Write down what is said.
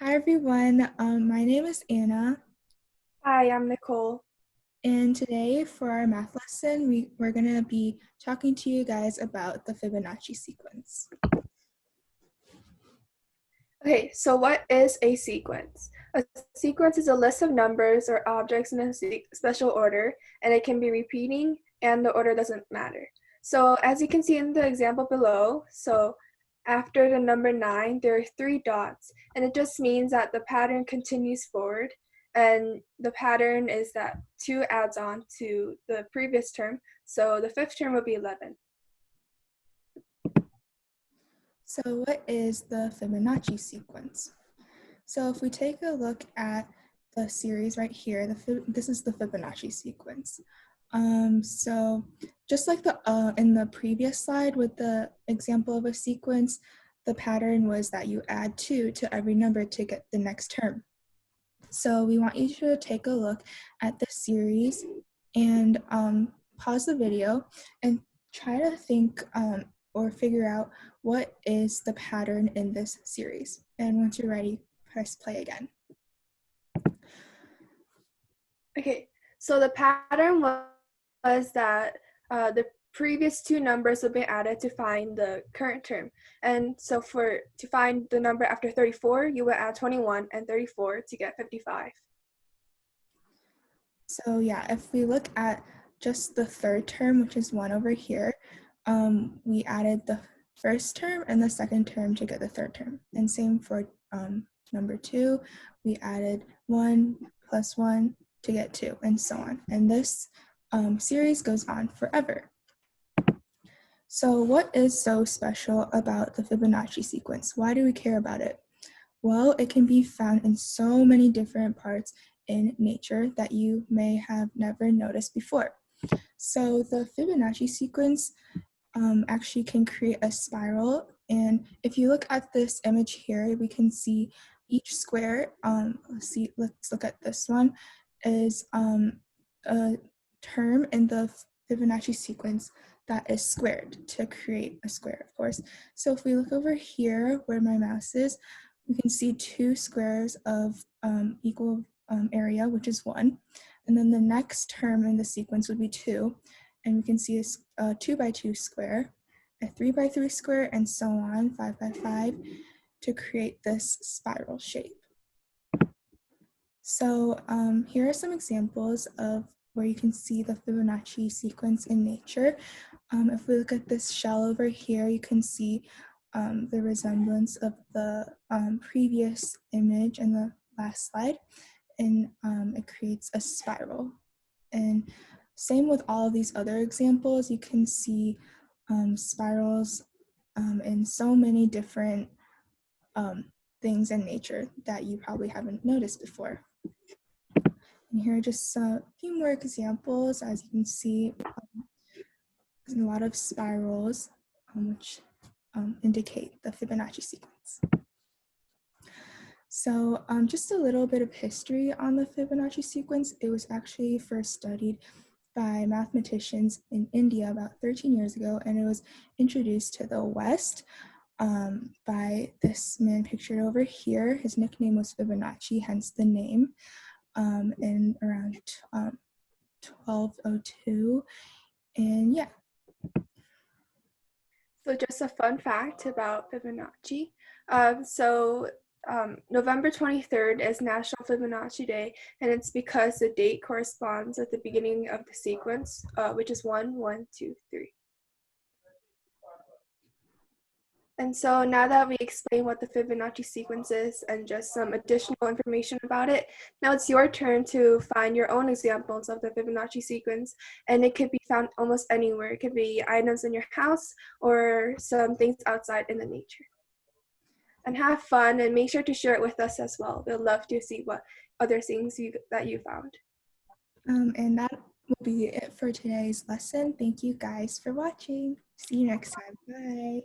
Hi everyone, my name is Anna, Hi, I'm Nicole. and today for our math lesson, we're going to be talking to you guys about the Fibonacci sequence. Okay, so what is a sequence? A sequence is a list of numbers or objects in a special order, and it can be repeating, and the order doesn't matter. So as you can see in the example below, so after the number 9, there are 3 dots, and it just means that the pattern continues forward, and the pattern is that 2 adds on to the previous term, so the fifth term will be 11. So what is the Fibonacci sequence? So if we take a look at the series right here, this is the Fibonacci sequence. So just like in the previous slide with the example of a sequence, the pattern was that you add 2 to every number to get the next term. So we want you to take a look at the series and pause the video and try to think or figure out what is the pattern in this series. And once you're ready, press play again. Okay, so the pattern was that the previous 2 numbers will be added to find the current term. And so to find the number after 34, you will add 21 and 34 to get 55. So yeah, if we look at just the third term, which is 1 over here, we added the first term and the second term to get the third term. And same for number 2, we added 1 plus 1 to get 2, and so on. And this series goes on forever. So what is so special about the Fibonacci sequence? Why do we care about it? Well, it can be found in so many different parts in nature that you may have never noticed before. So the Fibonacci sequence actually can create a spiral. And if you look at this image here, we can see each square, let's look at this one, is a term in the Fibonacci sequence that is squared to create a square, of course. So if we look over here where my mouse is, we can see 2 squares of equal area, which is 1. And then the next term in the sequence would be 2. And we can see a 2 by 2 square, a 3 by 3 square, and so on, 5 by 5, to create this spiral shape. So here are some examples of where you can see the Fibonacci sequence in nature. If we look at this shell over here, you can see the resemblance of the previous image in the last slide, and it creates a spiral. And same with all of these other examples, you can see spirals in so many different things in nature that you probably haven't noticed before. And here are just a few more examples. As you can see, there's a lot of spirals, which indicate the Fibonacci sequence. So just a little bit of history on the Fibonacci sequence. It was actually first studied by mathematicians in India about 13 years ago, and it was introduced to the West by this man pictured over here. His nickname was Fibonacci, hence the name, in around 1202. And yeah. So just a fun fact about Fibonacci. November 23rd is National Fibonacci Day, and it's because the date corresponds with the beginning of the sequence, which is 1, 1, 2, 3. And so now that we explained what the Fibonacci sequence is and just some additional information about it, now it's your turn to find your own examples of the Fibonacci sequence, and it could be found almost anywhere. It could be items in your house or some things outside in the nature. And have fun, and make sure to share it with us as well. We'd love to see what other things that you found. And that will be it for today's lesson. Thank you guys for watching. See you next time. Bye.